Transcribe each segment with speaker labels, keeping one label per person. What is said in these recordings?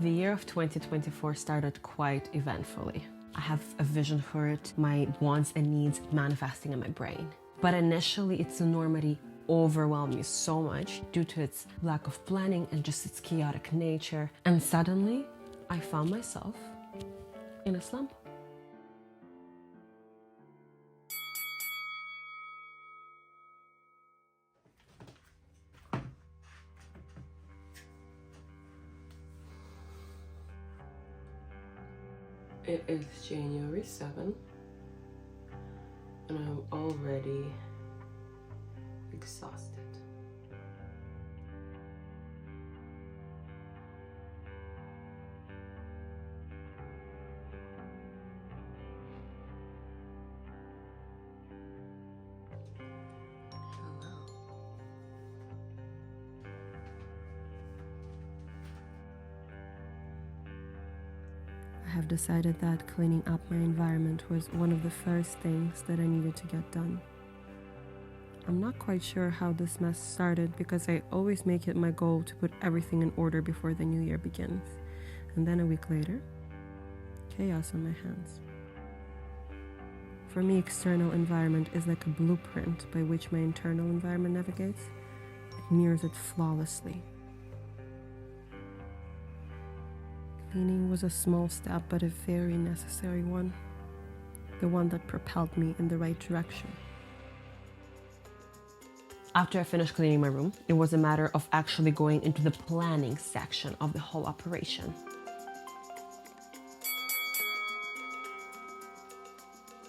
Speaker 1: The year of 2024 started quite eventfully. I have a vision for it, my wants and needs manifesting in my brain. But initially, its enormity overwhelmed me so much due to its lack of planning and just its chaotic nature. And suddenly, I found myself in a slump. It is January 7th, and I'm already exhausted. I have decided that cleaning up my environment was one of the first things that I needed to get done. I'm not quite sure how this mess started because I always make it my goal to put everything in order before the new year begins. And then a week later, chaos on my hands. For me, external environment is like a blueprint by which my internal environment navigates. It mirrors it flawlessly. Cleaning was a small step, but a very necessary one. The one that propelled me in the right direction. After I finished cleaning my room, it was a matter of actually going into the planning section of the whole operation.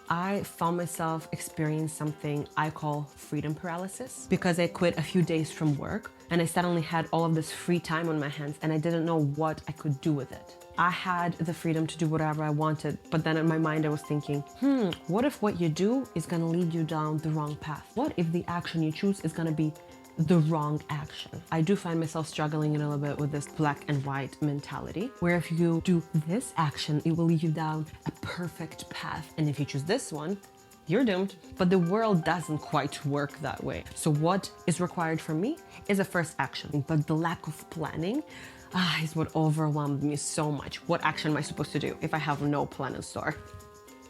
Speaker 1: I found myself experiencing something I call freedom paralysis because I quit a few days from work and I suddenly had all of this free time on my hands and I didn't know what I could do with it. I had the freedom to do whatever I wanted, but then in my mind I was thinking, what if what you do is gonna lead you down the wrong path? What if the action you choose is gonna be the wrong action? I do find myself struggling a little bit with this black and white mentality, where if you do this action, it will lead you down a perfect path. And if you choose this one, you're doomed. But the world doesn't quite work that way. So what is required from me is a first action. But the lack of planning is what overwhelmed me so much. What action am I supposed to do if I have no plan in store?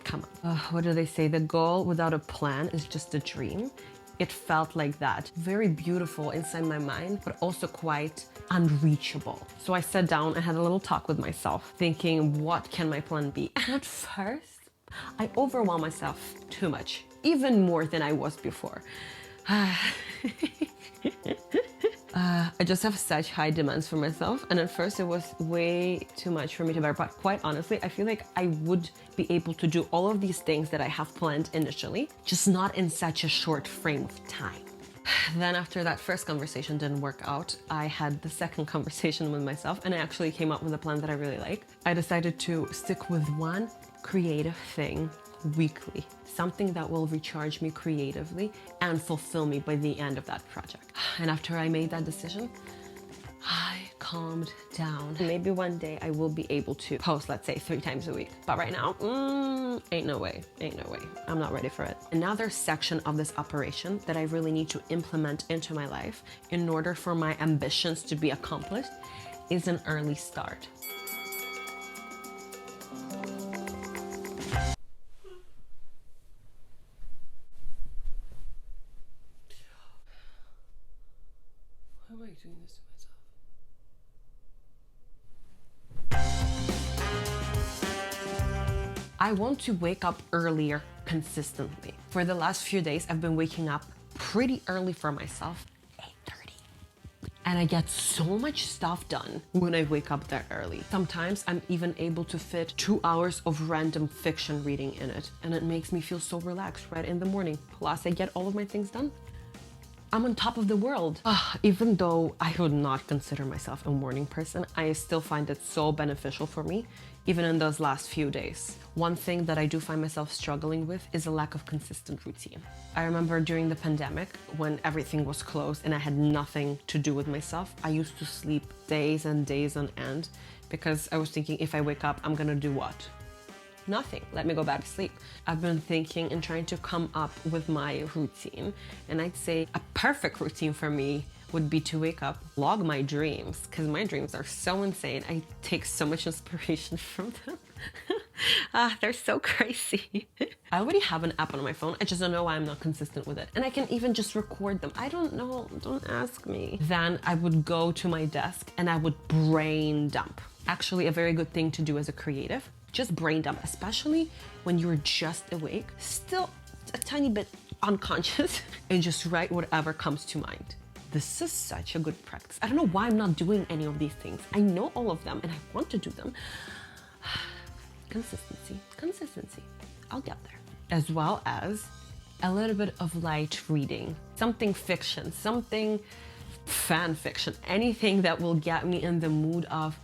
Speaker 1: Come on. What do they say? The goal without a plan is just a dream. It felt like that. Very beautiful inside my mind, but also quite unreachable. So I sat down and had a little talk with myself, thinking, what can my plan be? And at first, I overwhelmed myself too much, even more than I was before. I just have such high demands for myself, and at first it was way too much for me to bear, but quite honestly, I feel like I would be able to do all of these things that I have planned initially, just not in such a short frame of time. Then after that first conversation didn't work out, I had the second conversation with myself, and I actually came up with a plan that I really like. I decided to stick with one creative thing weekly, something that will recharge me creatively and fulfill me by the end of that project. And after I made that decision, I calmed down. Maybe one day I will be able to post, let's say, 3 times a week. But right now, ain't no way. I'm not ready for it. Another section of this operation that I really need to implement into my life in order for my ambitions to be accomplished is an early start. Why am I doing this to myself? I want to wake up earlier consistently. For the last few days, I've been waking up pretty early for myself, 8:30. And I get so much stuff done when I wake up that early. Sometimes I'm even able to fit 2 hours of random fiction reading in it. And it makes me feel so relaxed right in the morning. Plus, I get all of my things done. I'm on top of the world. Even though I would not consider myself a morning person, I still find it so beneficial for me, even in those last few days. One thing that I do find myself struggling with is a lack of consistent routine. I remember during the pandemic, when everything was closed and I had nothing to do with myself, I used to sleep days and days on end because I was thinking, if I wake up, I'm gonna do what? Nothing. Let me go back to sleep. I've been thinking and trying to come up with my routine, and I'd say a perfect routine for me would be to wake up, log my dreams, because my dreams are so insane. I take so much inspiration from them. They're so crazy. I already have an app on my phone. I just don't know why I'm not consistent with it. And I can even just record them. I don't know, don't ask me. Then I would go to my desk and I would brain dump. Actually, a very good thing to do as a creative. Just brain dump, especially when you're just awake, still a tiny bit unconscious, and just write whatever comes to mind. This is such a good practice. I don't know why I'm not doing any of these things. I know all of them and I want to do them. Consistency. I'll get there. As well as a little bit of light reading, something fiction, something fan fiction, anything that will get me in the mood of,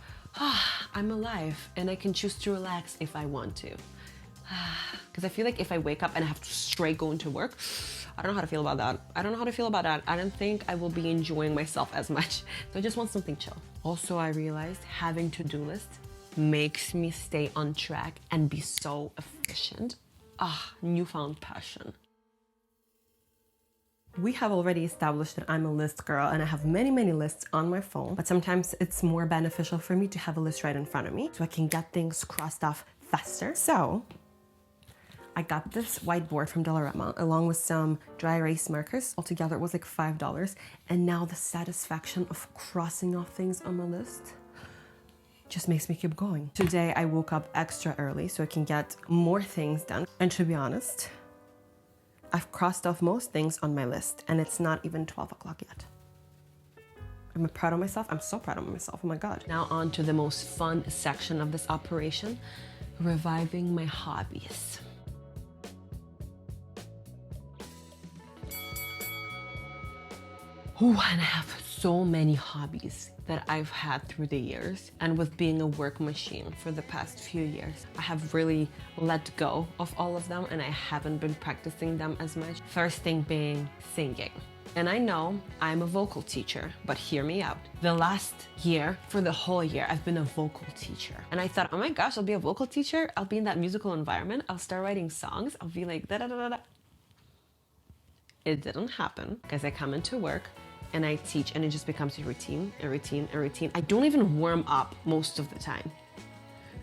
Speaker 1: I'm alive and I can choose to relax if I want to. Because I feel like if I wake up and I have to straight go into work, I don't know how to feel about that. I don't think I will be enjoying myself as much. So I just want something chill. Also, I realized having to-do lists makes me stay on track and be so efficient. Newfound passion. We have already established that I'm a list girl and I have many lists on my phone, but sometimes it's more beneficial for me to have a list right in front of me so I can get things crossed off faster. So I got this whiteboard from Dollarama along with some dry erase markers. Altogether, it was like $5. And now the satisfaction of crossing off things on my list just makes me keep going. Today, I woke up extra early so I can get more things done. And to be honest, I've crossed off most things on my list and it's not even 12 o'clock yet. I'm proud of myself. I'm so proud of myself. Oh my God. Now on to the most fun section of this operation, reviving my hobbies. And I have so many hobbies that I've had through the years, and with being a work machine for the past few years, I have really let go of all of them and I haven't been practicing them as much. First thing being singing. And I know I'm a vocal teacher, but hear me out. The last year, for the whole year, I've been a vocal teacher. And I thought, oh my gosh, I'll be a vocal teacher. I'll be in that musical environment. I'll start writing songs. I'll be like, da da da da da. It didn't happen because I come into work and I teach and it just becomes a routine. I don't even warm up most of the time.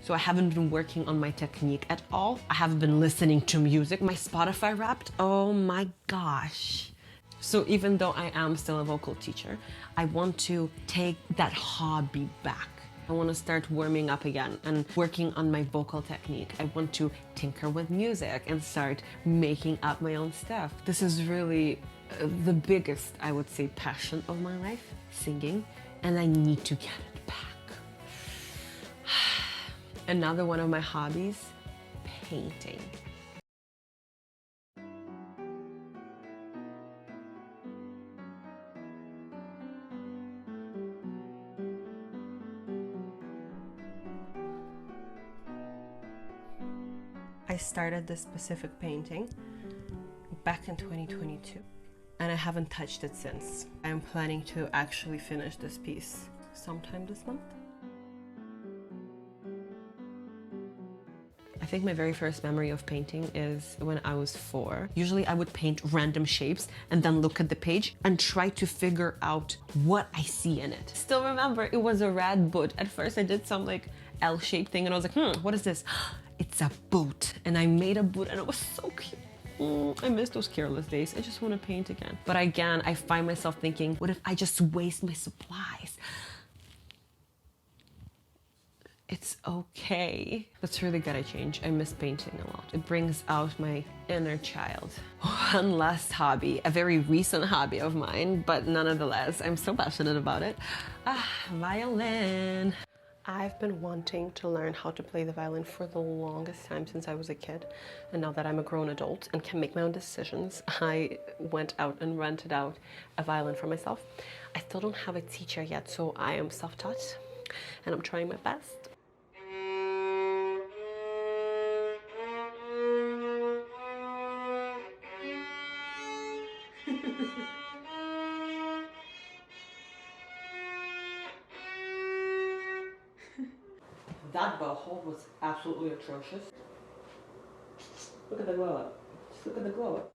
Speaker 1: So I haven't been working on my technique at all. I haven't been listening to music. My Spotify Wrapped, oh my gosh. So even though I am still a vocal teacher, I want to take that hobby back. I want to start warming up again and working on my vocal technique. I want to tinker with music and start making up my own stuff. This is really the biggest, I would say, passion of my life, singing, and I need to get it back. Another one of my hobbies, painting. I started this specific painting back in 2022 and I haven't touched it since. I'm planning to actually finish this piece sometime this month. I think my very first memory of painting is when I was 4. Usually I would paint random shapes and then look at the page and try to figure out what I see in it. Still remember, it was a red boot. At first I did some like L-shaped thing and I was like, what is this? It's a boot. And I made a boot and it was so cute. I miss those careless days. I just want to paint again. But again, I find myself thinking, what if I just waste my supplies? It's okay. That's really gotta change. I miss painting a lot. It brings out my inner child. One last hobby, a very recent hobby of mine, but nonetheless, I'm so passionate about it. Violin. I've been wanting to learn how to play the violin for the longest time since I was a kid. And now that I'm a grown adult and can make my own decisions, I went out and rented out a violin for myself. I still don't have a teacher yet, so I am self-taught and I'm trying my best. That bow hold was absolutely atrocious. Look at the glow up. Just look at the glow up.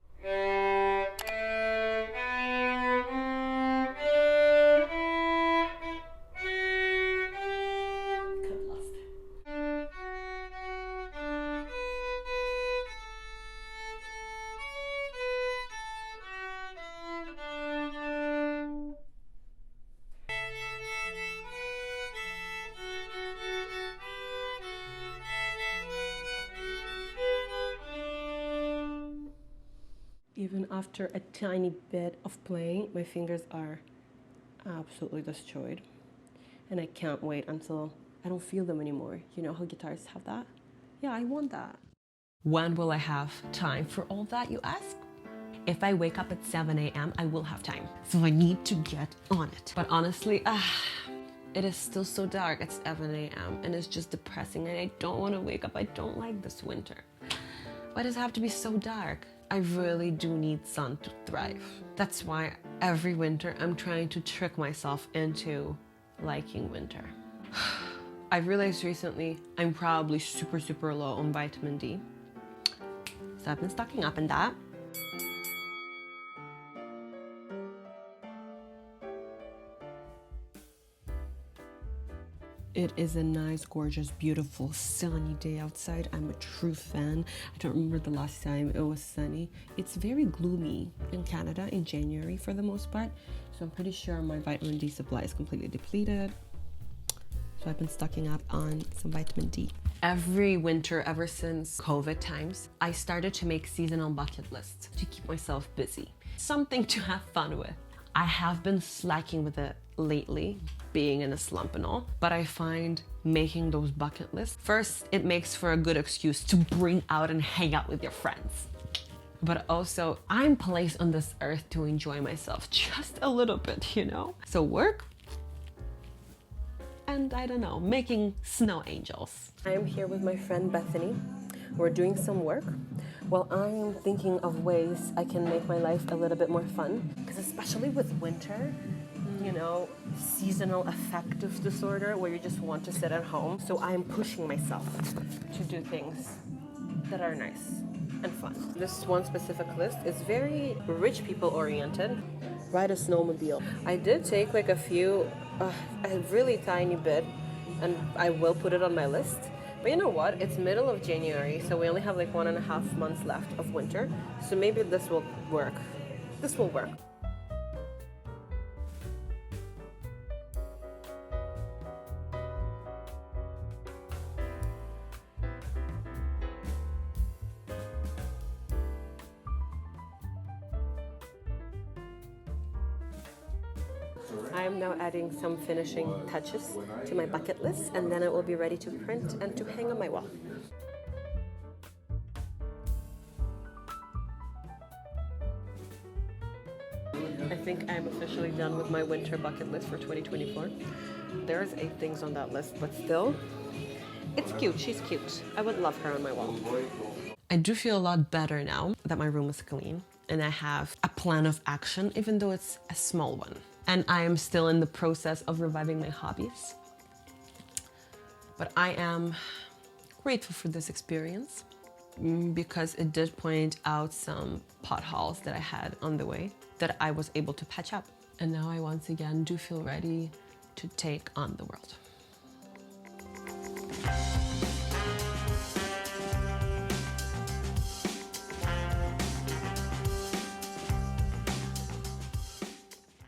Speaker 1: Even after a tiny bit of playing, my fingers are absolutely destroyed. And I can't wait until I don't feel them anymore. You know how guitarists have that? Yeah, I want that. When will I have time for all that, you ask? If I wake up at 7 a.m., I will have time. So I need to get on it. But honestly, it is still so dark at 7 a.m. and it's just depressing and I don't want to wake up. I don't like this winter. Why does it have to be so dark? I really do need sun to thrive. That's why every winter I'm trying to trick myself into liking winter. I realized recently I'm probably super low on vitamin D. So I've been stocking up on that. It is a nice, gorgeous, beautiful, sunny day outside. I'm a true fan. I don't remember the last time it was sunny. It's very gloomy in Canada in January for the most part. So I'm pretty sure my vitamin D supply is completely depleted. So I've been stocking up on some vitamin D. Every winter, ever since COVID times, I started to make seasonal bucket lists to keep myself busy. Something to have fun with. I have been slacking with it lately, being in a slump and all, but I find making those bucket lists, first, it makes for a good excuse to bring out and hang out with your friends. But also, I'm placed on this earth to enjoy myself just a little bit, you know? So work, and I don't know, making snow angels. I am here with my friend Bethany. We're doing some work. Well, I am thinking of ways I can make my life a little bit more fun. Because especially with winter, you know, seasonal affective disorder where you just want to sit at home. So I am pushing myself to do things that are nice and fun. This one specific list is very rich people oriented. Ride a snowmobile. I did take like a really tiny bit, and I will put it on my list. But you know what? It's middle of January, so we only have like 1.5 months left of winter. So maybe this will work. This will work. I am now adding some finishing touches to my bucket list, and then it will be ready to print and to hang on my wall. I think I'm officially done with my winter bucket list for 2024. There's 8 things on that list, but still, it's cute. She's cute. I would love her on my wall. I do feel a lot better now that my room is clean and I have a plan of action, even though it's a small one. And I am still in the process of reviving my hobbies. But I am grateful for this experience because it did point out some potholes that I had on the way that I was able to patch up. And now I once again do feel ready to take on the world.